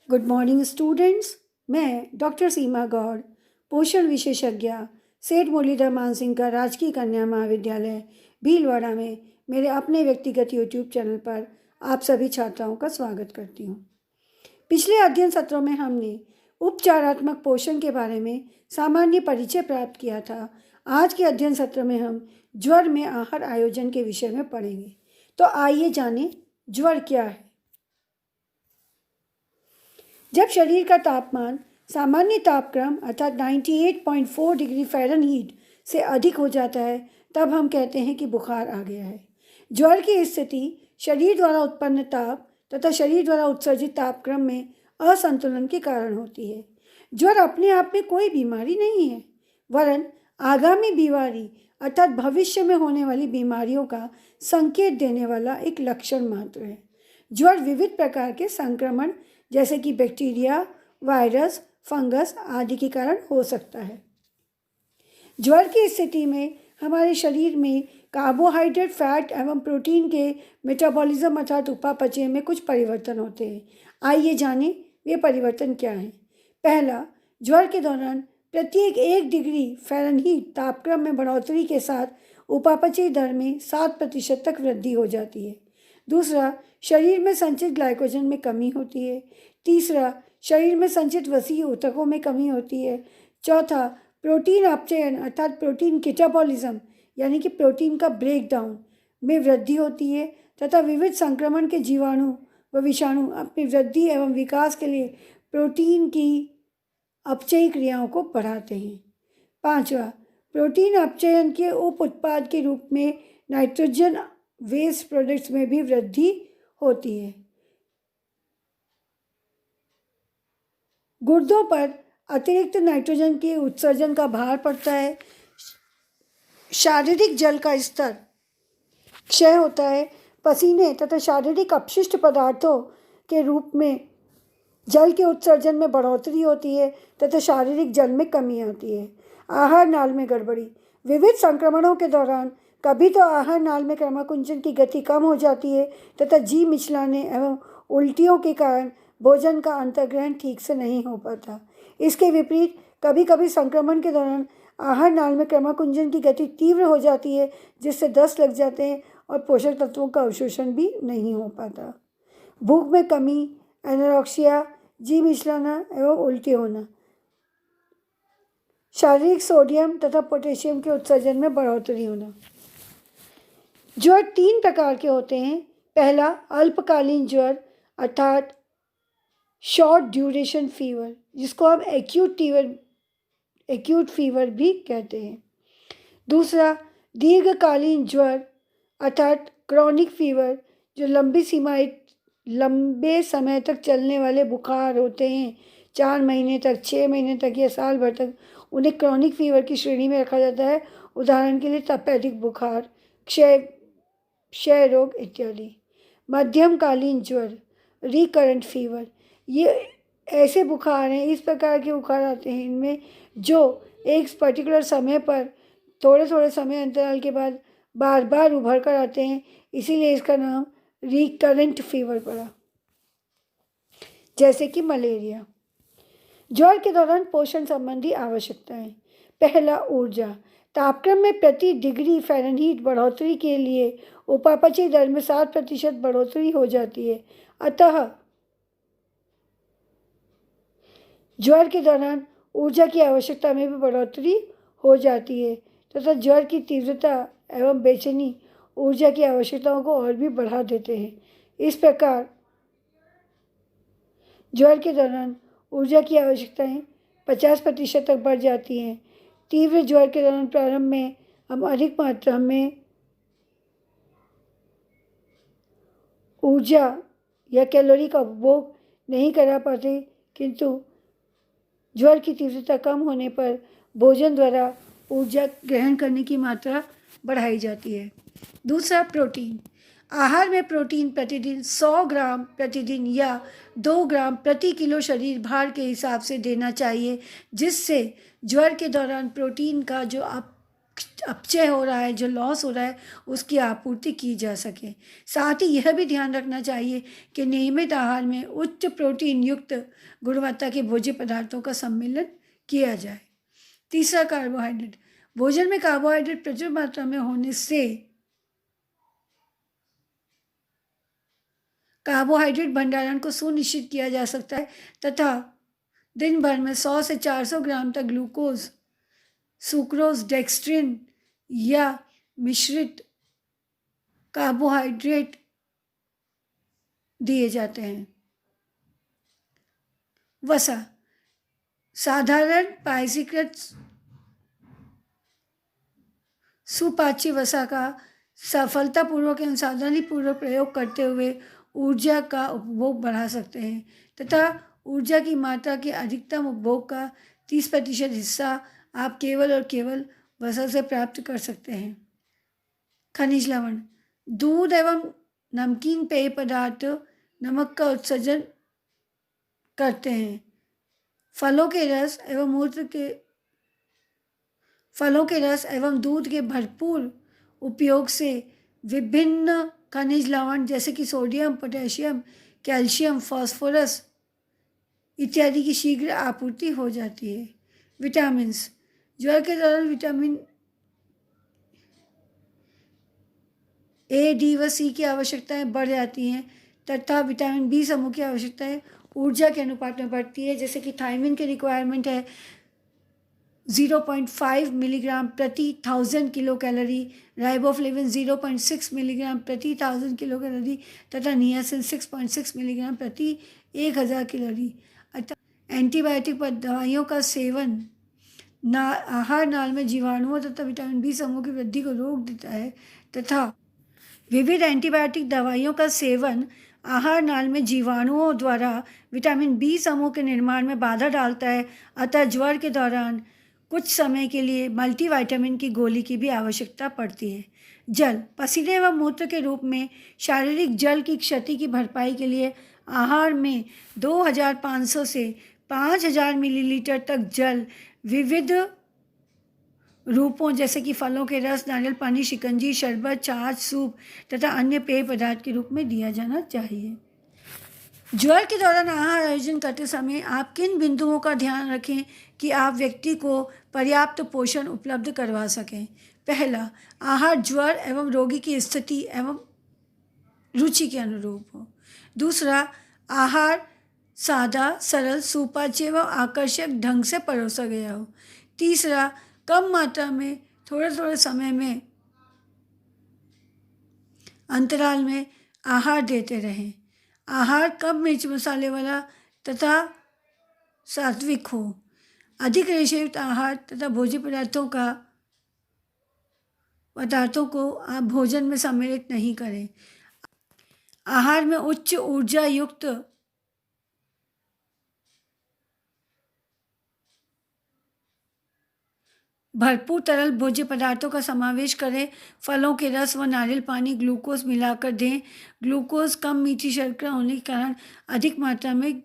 Good morning students. मैं doctor सीमा गौड़, पोषण विशेषज्ञ, सेठ मुरलीधर मानसिंह का राजकीय कन्या महाविद्यालय भीलवाड़ा में मेरे अपने व्यक्तिगत यूट्यूब चैनल पर आप सभी छात्राओं का स्वागत करती हूँ। पिछले अध्ययन सत्रों में हमने उपचारात्मक पोषण के बारे में सामान्य परिचय प्राप्त किया था। आज के अध्ययन सत्र में हम ज्वर में आहार आयोजन के विषय में पढ़ेंगे। तो आइए जानें ज्वर क्या है। जब शरीर का तापमान सामान्य तापक्रम अर्थात 98.4 डिग्री फ़ारेनहीट से अधिक हो जाता है तब हम कहते हैं कि बुखार आ गया है। ज्वर की स्थिति शरीर द्वारा उत्पन्न ताप तथा शरीर द्वारा उत्सर्जित तापक्रम में असंतुलन के कारण होती है। ज्वर अपने आप में कोई बीमारी नहीं है, वरन आगामी बीमारी अर्थात भविष्य में होने वाली बीमारियों का संकेत देने वाला एक लक्षण मात्र है। ज्वर विविध प्रकार के संक्रमण जैसे कि बैक्टीरिया, वायरस, फंगस आदि के कारण हो सकता है। ज्वर की स्थिति में हमारे शरीर में कार्बोहाइड्रेट, फैट एवं प्रोटीन के मेटाबॉलिज्म अर्थात उपापचय में कुछ परिवर्तन होते हैं। आइए जानें वे परिवर्तन क्या हैं। पहला, ज्वर के दौरान प्रत्येक 1 डिग्री फ़ारेनहीट तापक्रम में बढ़ोतरी के साथ उपापचयी दर में 7% तक वृद्धि हो जाती है। दूसरा, शरीर में संचित ग्लाइकोजन में कमी होती है। तीसरा, शरीर में संचित वसीय ऊतकों में कमी होती है। चौथा, प्रोटीन अपचयन अर्थात प्रोटीन कैटाबॉलिज्म यानी कि प्रोटीन का ब्रेकडाउन में वृद्धि होती है तथा विविध संक्रमण के जीवाणु व विषाणु अपनी वृद्धि एवं विकास के लिए प्रोटीन की अपचयी क्रियाओं को बढ़ाते हैं। पांचवा, प्रोटीन अपचयन के उप उत्पाद के रूप में नाइट्रोजन वेस्ट प्रोडक्ट्स में भी वृद्धि होती है। गुर्दों पर अतिरिक्त नाइट्रोजन के उत्सर्जन का भार पड़ता है। शारीरिक जल का स्तर क्षय होता है। पसीने तथा शारीरिक अपशिष्ट पदार्थों के रूप में जल के उत्सर्जन में बढ़ोतरी होती है तथा शारीरिक जल में कमी आती है। आहार नाल में गड़बड़ी, विविध संक्रमणों के दौरान कभी तो आहार नाल में क्रमाकुंचन की गति कम हो जाती है तथा जी मिचलाने एवं उल्टियों के कारण भोजन का अंतर्ग्रहण ठीक से नहीं हो पाता। इसके विपरीत कभी कभी संक्रमण के दौरान आहार नाल में क्रमाकुंचन की गति तीव्र हो जाती है जिससे दस्त लग जाते हैं और पोषक तत्वों का अवशोषण भी नहीं हो पाता। भूख में कमी, एनोरेक्सिया, जी मिचलाना एवं उल्टी होना, शारीरिक सोडियम तथा पोटेशियम के उत्सर्जन में बढ़ोतरी होना। ज्वर 3 प्रकार के होते हैं। पहला, अल्पकालीन ज्वर अर्थात शॉर्ट ड्यूरेशन फीवर, जिसको हम एक्यूट फीवर भी कहते हैं। दूसरा, दीर्घकालीन ज्वर अर्थात क्रॉनिक फीवर, जो लंबे समय तक चलने वाले बुखार होते हैं। 4 महीने तक, 6 महीने तक या साल भर तक उन्हें क्रॉनिक फीवर की श्रेणी में रखा जाता है। उदाहरण के लिए तपेदिक बुखार, क्षय रोग इत्यादि। मध्यमकालीन ज्वर, रिकरेंट फीवर, ये ऐसे बुखार हैं, इस प्रकार के बुखार आते हैं इनमें जो एक पर्टिकुलर समय पर थोड़े थोड़े समय अंतराल के बाद बार बार उभर कर आते हैं, इसीलिए इसका नाम रिकरेंट फीवर पड़ा। जैसे कि मलेरिया। ज्वर के दौरान पोषण संबंधी आवश्यकताएं। पहला, ऊर्जा। तापक्रम में प्रति डिग्री फ़ारेनहीट बढ़ोतरी के लिए उपापचयी दर में 7% बढ़ोतरी हो जाती है। अतः ज्वर के दौरान ऊर्जा की आवश्यकता में भी बढ़ोतरी हो जाती है तथा ज्वर की तीव्रता एवं बेचैनी ऊर्जा की आवश्यकताओं को और भी बढ़ा देते हैं। इस प्रकार ज्वर के दौरान ऊर्जा की आवश्यकताएं 50% तक बढ़ जाती हैं। तीव्र ज्वर के दौरान प्रारंभ में हम अधिक मात्रा में ऊर्जा या कैलोरी का उपभोग नहीं करा पाते, किंतु ज्वर की तीव्रता कम होने पर भोजन द्वारा ऊर्जा ग्रहण करने की मात्रा बढ़ाई जाती है। दूसरा, प्रोटीन। आहार में प्रोटीन प्रतिदिन 100 ग्राम प्रतिदिन या 2 ग्राम प्रति किलो शरीर भार के हिसाब से देना चाहिए, जिससे ज्वर के दौरान प्रोटीन का जो अपचय हो रहा है, जो लॉस हो रहा है, उसकी आपूर्ति की जा सके। साथ ही यह भी ध्यान रखना चाहिए कि नियमित आहार में उच्च प्रोटीन युक्त गुणवत्ता के भोज्य पदार्थों का सम्मिलन किया जाए। तीसरा, कार्बोहाइड्रेट। भोजन में कार्बोहाइड्रेट प्रचुर मात्रा में होने से कार्बोहाइड्रेट भंडारण को सुनिश्चित किया जा सकता है तथा दिन भर में 100 से 400 ग्राम तक ग्लूकोज, सुक्रोज, डेक्स्ट्रिन या मिश्रित कार्बोहाइड्रेट दिए जाते हैं। वसा। साधारण पायसीकृत सुपाच्य वसा का सफलतापूर्वक एवं सावधानीपूर्वक प्रयोग करते हुए ऊर्जा का उपभोग बढ़ा सकते हैं तथा ऊर्जा की मात्रा के अधिकतम उपभोग का 30% हिस्सा आप केवल और केवल वसा से प्राप्त कर सकते हैं। खनिज लवण। दूध एवं नमकीन पेय पदार्थ नमक का उत्सर्जन करते हैं। फलों के रस एवं दूध के भरपूर उपयोग से विभिन्न खनिज लवण जैसे कि सोडियम, पोटेशियम, कैल्शियम, फास्फोरस इत्यादि की शीघ्र आपूर्ति हो जाती है। विटामिन्स। ज्वर के दौरान विटामिन ए, डी व सी की आवश्यकताएं बढ़ जाती हैं तथा विटामिन बी समूह की आवश्यकताएं ऊर्जा के अनुपात में बढ़ती है, जैसे कि थायमिन की रिक्वायरमेंट है 0.5 मिलीग्राम प्रति 1000 किलो कैलोरी, राइबोफ्लेविन 0.6 मिलीग्राम प्रति 1000 किलो कैलोरी तथा नियासिन 6.6 मिलीग्राम प्रति 1000 कैलोरी। अतः एंटीबायोटिक दवाइयों का सेवन आहार नाल में जीवाणुओं तथा विटामिन बी समूह की वृद्धि को रोक देता है तथा विविध एंटीबायोटिक दवाइयों का सेवन आहार नाल में जीवाणुओं द्वारा विटामिन बी समूह के निर्माण में बाधा डालता है। अतः ज्वर के दौरान कुछ समय के लिए मल्टीविटामिन की गोली की भी आवश्यकता पड़ती है। जल। पसीने व मूत्र के रूप में शारीरिक जल की क्षति की भरपाई के लिए आहार में 2500 से 5000 मिलीलीटर तक जल विविध रूपों जैसे कि फलों के रस, नारियल पानी, शिकंजी, शरबत, छाछ, सूप तथा अन्य पेय पदार्थ के रूप में दिया जाना चाहिए। ज्वर के दौरान आहार आयोजन करते समय आप किन बिंदुओं का ध्यान रखें कि आप व्यक्ति को पर्याप्त पोषण उपलब्ध करवा सकें। पहला, आहार ज्वर एवं रोगी की स्थिति एवं रुचि के अनुरूप हो। दूसरा, आहार सादा, सरल, सुपाच्य एवं आकर्षक ढंग से परोसा गया हो। तीसरा, कम मात्रा में थोड़े समय में अंतराल में आहार देते रहें। आहार कम मिर्च मसाले वाला तथा सात्विक हो। अधिक रेशेयुक्त आहार तथा भोज्य पदार्थों को आप भोजन में सम्मिलित नहीं करें। आहार में उच्च ऊर्जा युक्त भरपूर तरल भोज्य पदार्थों का समावेश करें। फलों के रस व नारियल पानी ग्लूकोज मिलाकर दें। ग्लूकोज कम मीठी शर्करा होने के कारण अधिक मात्रा में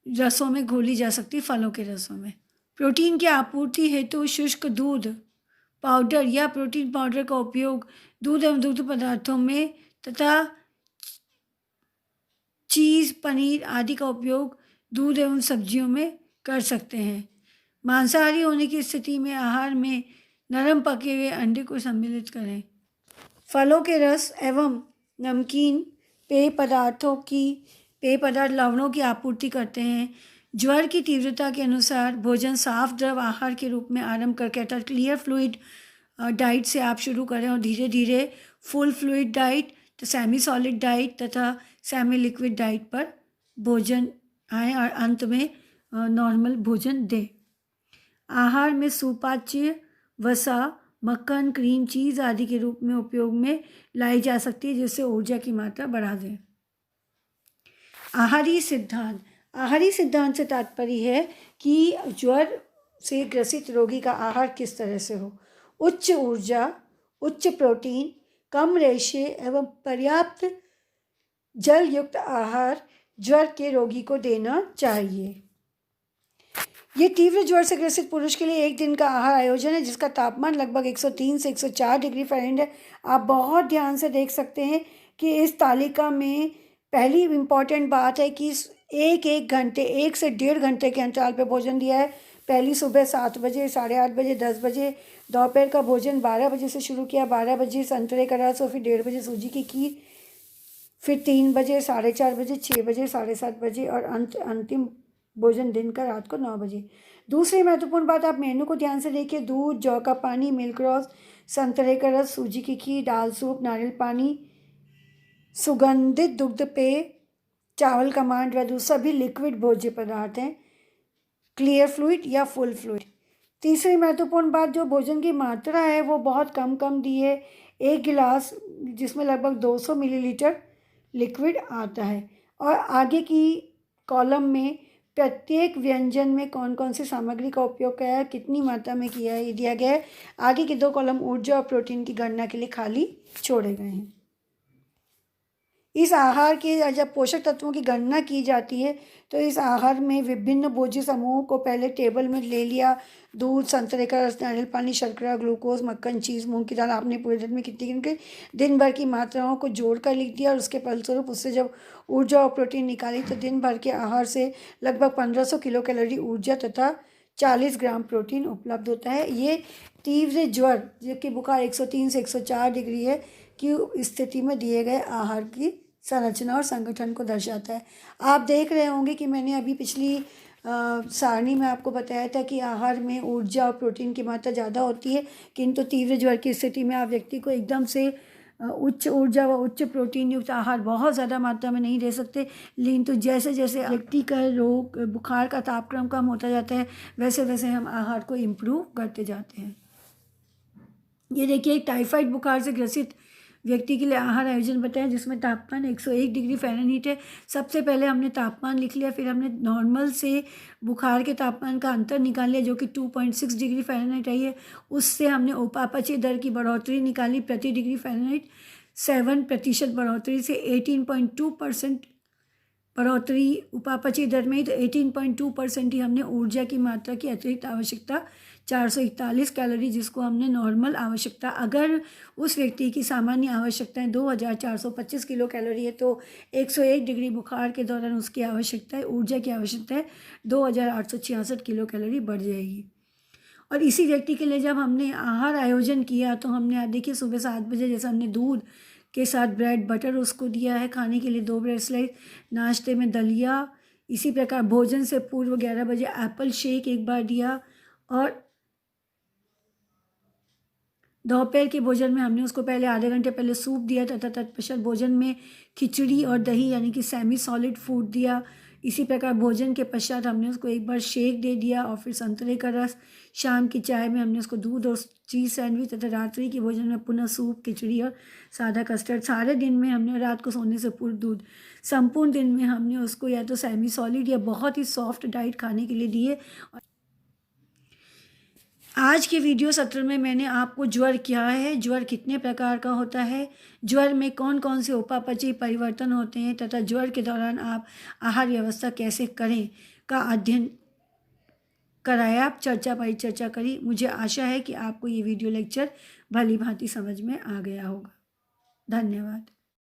रसों में घोली जा सकती फलों के रसों में। प्रोटीन की आपूर्ति हेतु शुष्क दूध पाउडर या प्रोटीन पाउडर का उपयोग दूध एवं दूध पदार्थों में तथा चीज़, पनीर आदि का उपयोग दूध एवं सब्जियों में कर सकते हैं। मांसाहारी होने की स्थिति में आहार में नरम पके हुए अंडे को सम्मिलित करें। फलों के रस एवं नमकीन पेय पदार्थ लवणों की आपूर्ति करते हैं। ज्वर की तीव्रता के अनुसार भोजन साफ द्रव आहार के रूप में आरंभ करके अर्थात क्लियर फ्लूइड डाइट से आप शुरू करें और धीरे धीरे फुल फ्लूइड डाइट, तो सेमी सॉलिड डाइट तथा सेमी लिक्विड डाइट पर भोजन आए और अंत में नॉर्मल भोजन दें। आहार में सुपाच्य वसा, मक्खन, क्रीम, चीज़ आदि के रूप में उपयोग में लाई जा सकती है, जिससे ऊर्जा की मात्रा बढ़ा दें। आहारी सिद्धांत से तात्पर्य है कि ज्वर से ग्रसित रोगी का आहार किस तरह से हो। उच्च ऊर्जा, उच्च प्रोटीन, कम रेशे एवं पर्याप्त जल युक्त आहार ज्वर के रोगी को देना चाहिए। ये तीव्र ज्वर से ग्रसित पुरुष के लिए एक दिन का आहार आयोजन है जिसका तापमान लगभग 103 से 104 डिग्री फ़ारेनहाइट है। आप बहुत ध्यान से देख सकते हैं कि इस तालिका में पहली इम्पॉर्टेंट बात है कि एक घंटे 1 से 1.5 घंटे के अंतराल पर भोजन दिया है। पहली सुबह 7 बजे, 8:30 बजे, 10 बजे। दोपहर का भोजन 12 बजे से शुरू किया, 12 बजे संतरे का रस और फिर 1:30 बजे सूजी की खीर, फिर 3 बजे, 4:30 बजे, 6 बजे, 7:30 बजे और अंतिम भोजन दिन का रात को 9 बजे। दूसरी महत्वपूर्ण बात, आप मेनू को ध्यान से देखिए। दूध, जौ का पानी, मिल्क रॉस, संतरे का रस, सूजी की खीर, दाल सूप, नारियल पानी, सुगंधित दुग्ध पेय, चावल का मांड व दूध सभी लिक्विड भोज्य पदार्थ हैं, क्लियर फ्लूइड या फुल फ्लूइड। तीसरी महत्वपूर्ण बात, जो भोजन की मात्रा है वो बहुत कम दी है। 1 गिलास जिसमें लगभग 200 मिलीलीटर लिक्विड आता है। और आगे की कॉलम में प्रत्येक व्यंजन में कौन कौन सी सामग्री का उपयोग किया है, कितनी मात्रा में किया है, ये दिया गया है। आगे के 2 कॉलम ऊर्जा और प्रोटीन की गणना के लिए खाली छोड़े गए हैं। इस आहार के जब पोषक तत्वों की गणना की जाती है तो इस आहार में विभिन्न भोज्य समूहों को पहले टेबल में ले लिया। दूध, संतरे का रस, नारियल पानी, शर्करा, ग्लूकोज, मक्खन, चीज़, मूंग की दाल आपने पूरे दिन में कितनी दिन भर की मात्राओं को जोड़कर लिख दिया और उसके फलस्वरूप उससे जब ऊर्जा और प्रोटीन निकाली तो दिन भर के आहार से लगभग 1500 किलो कैलोरी ऊर्जा तथा 40 ग्राम प्रोटीन उपलब्ध होता है। ये तीव्र ज्वर जबकि बुखार 103 से 104 डिग्री है की स्थिति में दिए गए आहार की संरचना और संगठन को दर्शाता है। आप देख रहे होंगे कि मैंने अभी पिछली सारणी में आपको बताया था कि आहार में ऊर्जा और प्रोटीन की मात्रा ज़्यादा होती है, किंतु तीव्र ज्वर की स्थिति में आप व्यक्ति को एकदम से उच्च ऊर्जा व उच्च प्रोटीन युक्त आहार बहुत ज़्यादा मात्रा में नहीं दे सकते। लेकिन तो जैसे जैसे व्यक्ति का रोग बुखार का तापक्रम कम होता जाता है वैसे वैसे हम आहार को इम्प्रूव करते जाते हैं। ये देखिए, एक टाइफाइड बुखार से ग्रसित व्यक्ति के लिए आहार आयोजन बताया जिसमें तापमान 101 डिग्री फ़ारेनहाइट है। सबसे पहले हमने तापमान लिख लिया, फिर हमने नॉर्मल से बुखार के तापमान का अंतर निकाल लिया जो कि 2.6 डिग्री फ़ारेनहाइट आई है। उससे हमने उपापचय दर की बढ़ोतरी निकाली प्रति डिग्री फ़ारेनहाइट। 7% बढ़ोतरी से 18.2% बढ़ोतरी उपापचय दर में ही, तो 18.2% ही हमने ऊर्जा की मात्रा की अतिरिक्त आवश्यकता 441 कैलोरी, जिसको हमने नॉर्मल आवश्यकता, अगर उस व्यक्ति की सामान्य आवश्यकताएं 2425 किलो कैलोरी है तो 101 डिग्री बुखार के दौरान उसकी आवश्यकता ऊर्जा की आवश्यकता है 2866 किलो कैलोरी बढ़ जाएगी। और इसी व्यक्ति के लिए जब हमने आहार आयोजन किया तो हमने देखिए सुबह 7 बजे जैसे हमने दूध के साथ ब्रेड बटर उसको दिया है खाने के लिए 2 ब्रेड स्लाइस, नाश्ते में दलिया, इसी प्रकार भोजन से पूर्व 11 बजे एप्पल शेक एक बार दिया, और दोपहर के भोजन में हमने उसको पहले आधे घंटे पहले सूप दिया तथा तत्पश्चात भोजन में खिचड़ी और दही यानी कि सेमी सॉलिड फूड दिया। इसी प्रकार भोजन के पश्चात हमने उसको एक बार शेक दे दिया और फिर संतरे का रस। शाम की चाय में हमने उसको दूध और चीज़ सैंडविच तथा रात्रि के भोजन में पुनः सूप, खिचड़ी और सादा कस्टर्ड। सारे दिन में हमने रात को सोने से पूर्व दूध, संपूर्ण दिन में हमने उसको या तो सेमी सॉलिड या बहुत ही सॉफ्ट डाइट खाने के लिए दिए। आज के वीडियो सत्र में मैंने आपको ज्वर क्या है, ज्वर कितने प्रकार का होता है, ज्वर में कौन कौन से उपापचयी परिवर्तन होते हैं तथा ज्वर के दौरान आप आहार व्यवस्था कैसे करें का अध्ययन कराया, चर्चा परिचर्चा करी। मुझे आशा है कि आपको ये वीडियो लेक्चर भली भांति समझ में आ गया होगा। धन्यवाद।